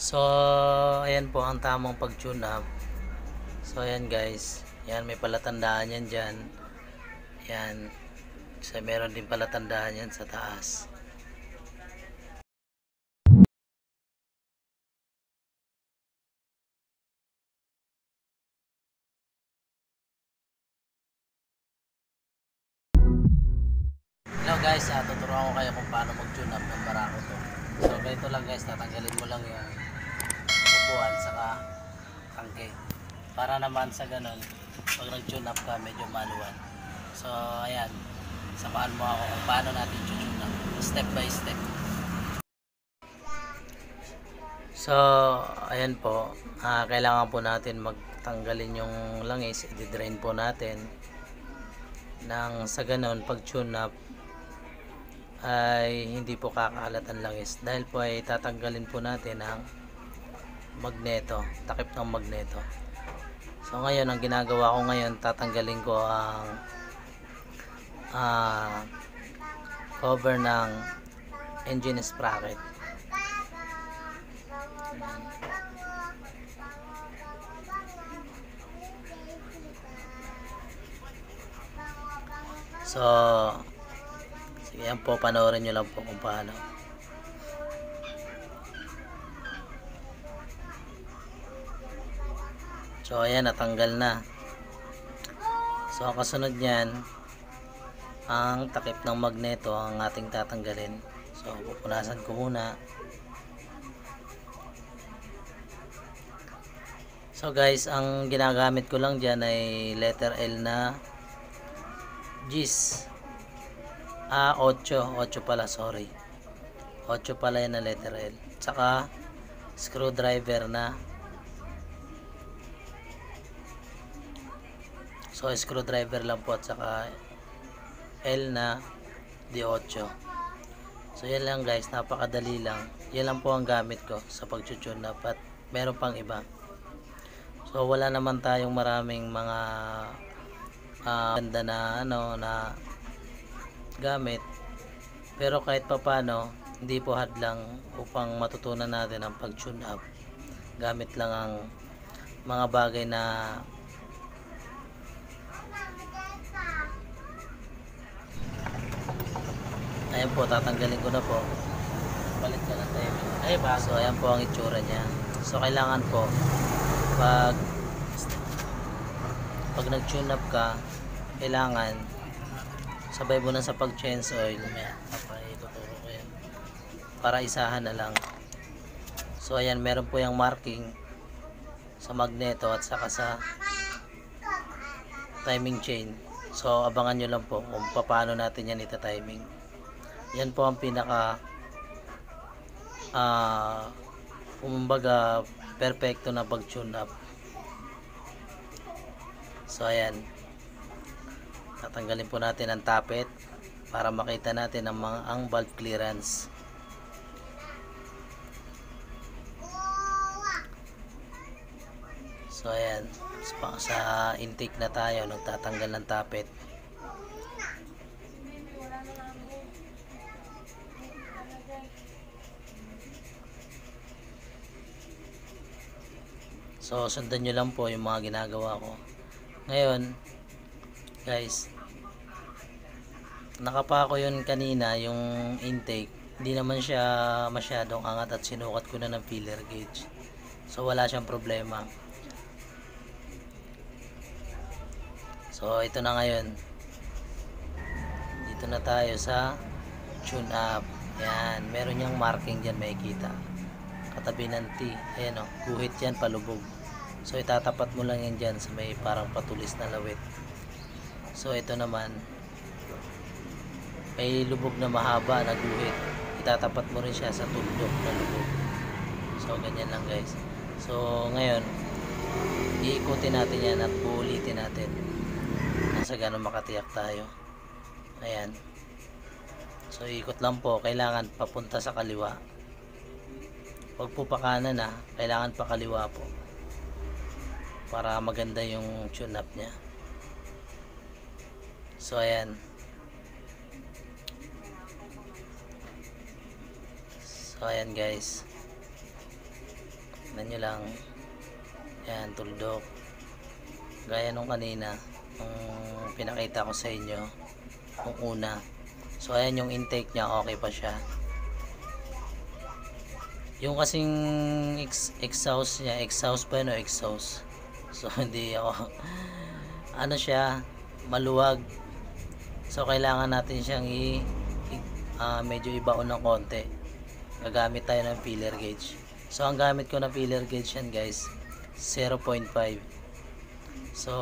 So, ayan po ang tamang pag-tune up. So, ayan guys. Yan, may palatandaan yan dyan. Yan. So, meron din palatandaan yan sa taas. Hello guys, tuturuan ko kayo kung paano mag-tune up ng barako to. So, ganito lang guys. Tatanggalin mo lang yung upuan saka tangke. Para naman sa ganun, pag nag-tune up ka, medyo manual. So, ayan. Samahan mo ako kung paano natin tune up. Step by step. So, ayan po. Kailangan po natin magtanggalin yung langis. I-drain po natin. Nang sa ganun, pag tune up, ay hindi po kakalat ang langis. Dahil po ay tatanggalin po natin ang magneto. Takip ng magneto. So, ngayon, ang ginagawa ko ngayon, tatanggalin ko ang cover ng engine sprocket. So, sige yan po, panoorin nyo lang po kung paano. So, ayan, natanggal na. So, ang kasunod nyan, ang takip ng magneto ang ating tatanggalin. So, pupunasan ko muna. So, guys, ang ginagamit ko lang dyan ay letter L na GIS. 8 pala, sorry. 8 pala yan na letter L. Tsaka screwdriver na. So, screwdriver lang po at saka L na D8. So, yan lang guys, napakadali lang. Yan lang po ang gamit ko sa pag-tune up at meron pang iba. So, wala naman tayong maraming mga ganda na na gamit, pero kahit papano hindi po hadlang upang matutunan natin ang pag-tune up. Gamit lang ang mga bagay na ayan po, tatanggalin ko na po. Balik ka na tayo. So, ayan po ang itsura niya. So, kailangan po pag nag-tune up ka, kailangan sabay mo na sa pag-change oil. Ituturo ko yan para isahan na lang. So, ayan, meron po yung marking sa magneto at saka sa timing chain. So, abangan nyo lang po kung paano natin yan ita-timing. Yan po ang pinaka kumbaga perfecto na pag-tune up. So, ayan, tatanggalin po natin ang tappet para makita natin ang valve clearance. So, ayan, sa intake na tayo, nagtatanggal ng tappet. So, sundan nyo lang po yung mga ginagawa ko. Ngayon, guys, nakapa ko yun kanina, yung intake. Hindi naman siya masyadong angat at sinukat ko na ng feeler gauge. So, wala siyang problema. So, ito na ngayon. Dito na tayo sa tune up. Yan, meron niyang marking dyan, makikita. Katabi ng T. Ayan o, guhit yan, palubog. So, itatapat mo lang yan dyan sa may parang patulis na lawit. So, ito naman, may lubog na mahaba na guhit. Itatapat mo rin siya sa tuldok na lubog. So, ganyan lang guys. So, ngayon, iikutin natin yan at uulitin natin. Nasa gano'n makatiyak tayo. Ayan. So, ikot lang po. Kailangan papunta sa kaliwa. Huwag po pa kanan kailangan pa kaliwa po. Para maganda yung tune up niya. So, ayan. So, ayan guys. tignan nyo lang. Yan, tuldok. Gaya nung kanina, nung pinakita ko sa inyo, nung una. So, ayan yung intake niya, okay pa siya. Yung kasing exhaust niya, exhaust pa yun o exhaust. So, hindi ako, ano siya, maluwag. So, kailangan natin siyang medyo ibaon ng konti. Gagamit tayo ng filler gauge. So, ang gamit ko na filler gauge yan guys, 0.5. So,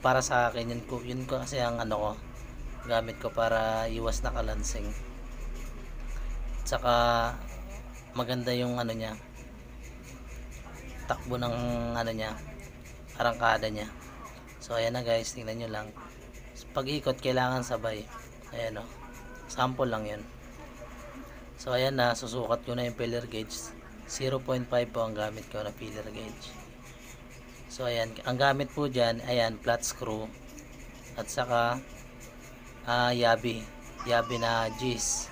para sa akin, yun ko kasi ang ano ko, gamit ko para iwas na kalansing. Tsaka, maganda yung ano niya, takbo ng ano niya, arangkada niya. So, ayan na guys, tingnan nyo lang. Pag ikot, kailangan sabay. Ayan o, sample lang yun. So, ayan na, susukat ko na yung filler gauge. 0.5 po ang gamit ko na filler gauge. So, ayan, ang gamit po dyan, ayan, flat screw. At saka, yabi na G's.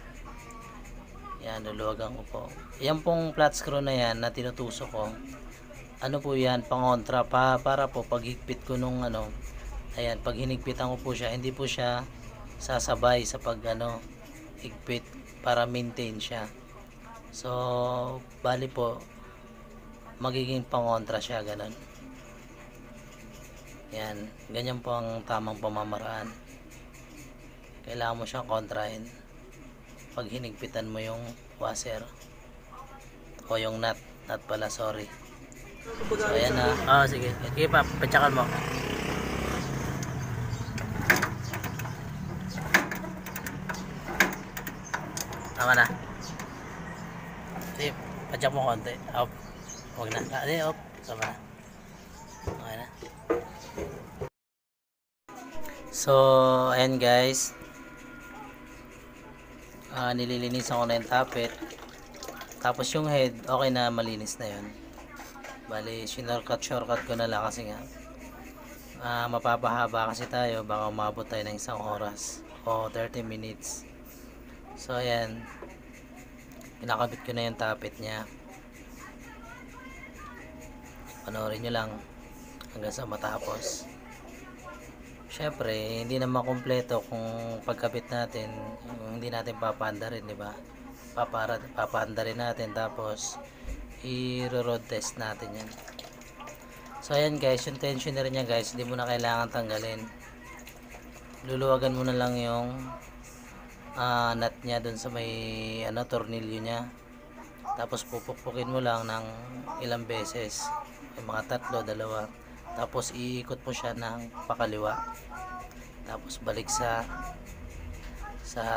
Ayan, luluwagan ko po. Yan pong flat screw na yan, na tinutusok ko. Ano po yan, pangontra, para po, pag higpit ko nung ano, ayan, pag hinigpitan ko po siya, hindi po siya sasabay sa pag ano, higpit, para maintain siya. So, bali po, magiging pangontra siya, ganun. Yan, ganyan po ang tamang pamamaraan. Kailangan mo siyang kontrahin pag hinigpitan mo yung washer o yung nut pala, sorry. So, ayan na. Sige. Sige pa, patsakan mo. Tama na. Sige, patsak mo konti. Up. Huwag na. Up. Tama na. Okay na. So, ayan guys. Nililinisan ko na yung tapet. Tapos yung head, okay na, malinis na yun. Bali, shortcut ko na lang kasi nga mapapahaba kasi tayo, baka umabot tayo ng 1 oras o 30 minutes. So ayan, pinakabit ko na yung tapet nya. Panoorin nyo lang hanggang sa matapos. Syempre, hindi naman kompleto kung pagkabit natin, hindi natin papanda rin, di ba? Papanda rin natin, tapos i-road test natin yan. So ayan guys, yung tensioner nya guys, hindi mo na kailangan tanggalin. Luluwagan mo na lang yung nut nya dun sa may tornilyo nya. Tapos pupukpukin mo lang ng ilang beses, yung mga 3, 2. Tapos iikot mo siya ng pakaliwa. Tapos balik sa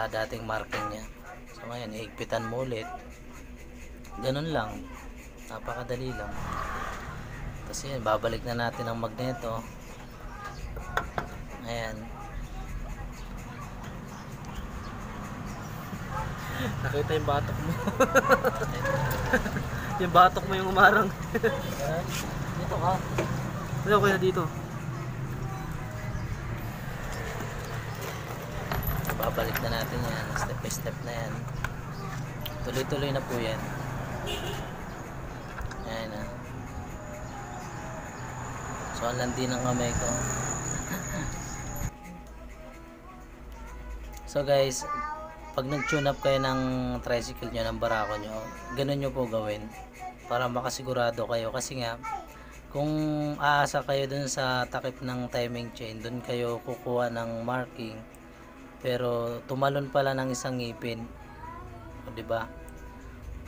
dating marking nya. So ngayon, higpitan mo ulit. Ganun lang. Napakadali lang. Tapos yan, babalik na natin ang magneto. Ayan. Nakita yung batok mo. Yung batok mo yung umarang. Dito ka. Ano kaya dito? Babalik na natin yan. Step by step na yan. Tuloy-tuloy na po yan. Ayan na. So, ang landi ng kamay ko. So guys, pag nag-tune up kayo ng tricycle nyo, ng barako nyo, ganun nyo po gawin para makasigurado kayo. Kasi nga, kung aasa kayo dun sa takip ng timing chain, dun kayo kukuha ng marking, pero tumalon pala ng isang ngipin, o diba?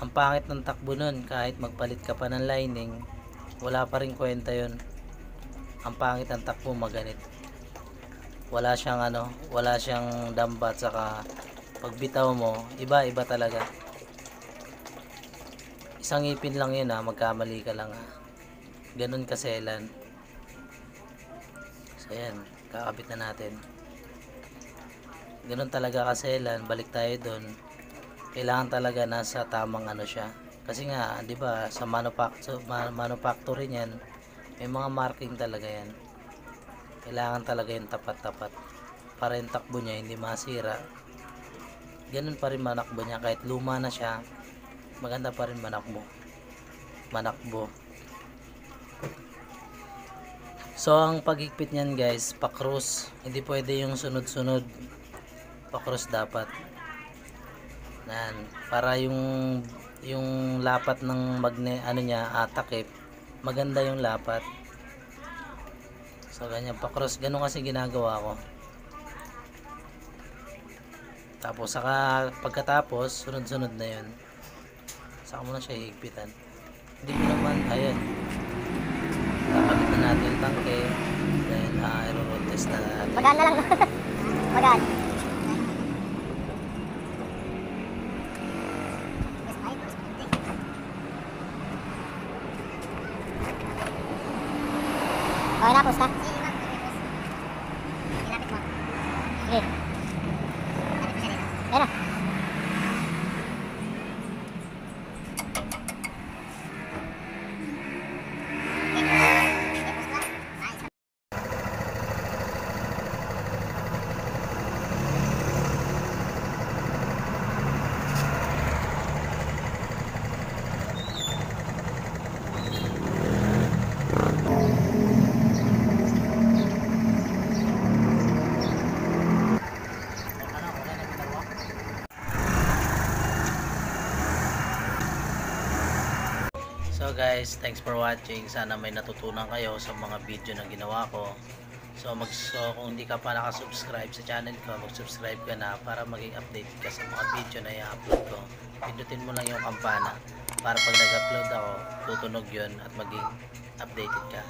Ang pangit ng takbo nun, kahit magpalit ka pa ng lining, wala pa rin kwenta yun. Ang pangit ng takbo, maganit. Wala siyang wala siyang dambat, saka pagbitaw mo, iba talaga. Isang ngipin lang yun magkamali ka lang ganun kaselan. So ayan, kakabit na natin. Ganun talaga kaselan, balik tayo dun. Kailangan talaga nasa tamang siya. Kasi nga, di ba, sa manufacturing yan, may mga marking talaga yan. Kailangan talaga yung tapat-tapat para yung takbo niya hindi masira. Ganun pa rin manakbo niya, kahit luma na siya, maganda pa rin manakbo. So ang paghigpit niyan guys, pa-cross. Hindi pwede yung sunod-sunod. Pa-cross dapat. Yan, para yung lapat ng ano niya, takip, maganda yung lapat. So ganyan, pa-cross, ganun kasi ginagawa ko. Tapos pagkatapos, sunod-sunod na yun. Saka mo na siya higpitan. Hindi mo naman, ayan. Kapagit na natin yung tangke. Then, i-road test na natin. Magaan na lang. Magaan. Okay na, post na. Ilapit mo. Sige. Ayan na. So guys, thanks for watching. Sana may natutunan kayo sa mga video na ginawa ko. So kung hindi ka pa nakasubscribe sa channel ko, mag-subscribe ka na para maging update ka sa mga video na i-upload ko. Pindutin mo lang yung kampana para pag nag-upload ako, tutunog yun at maging updated ka.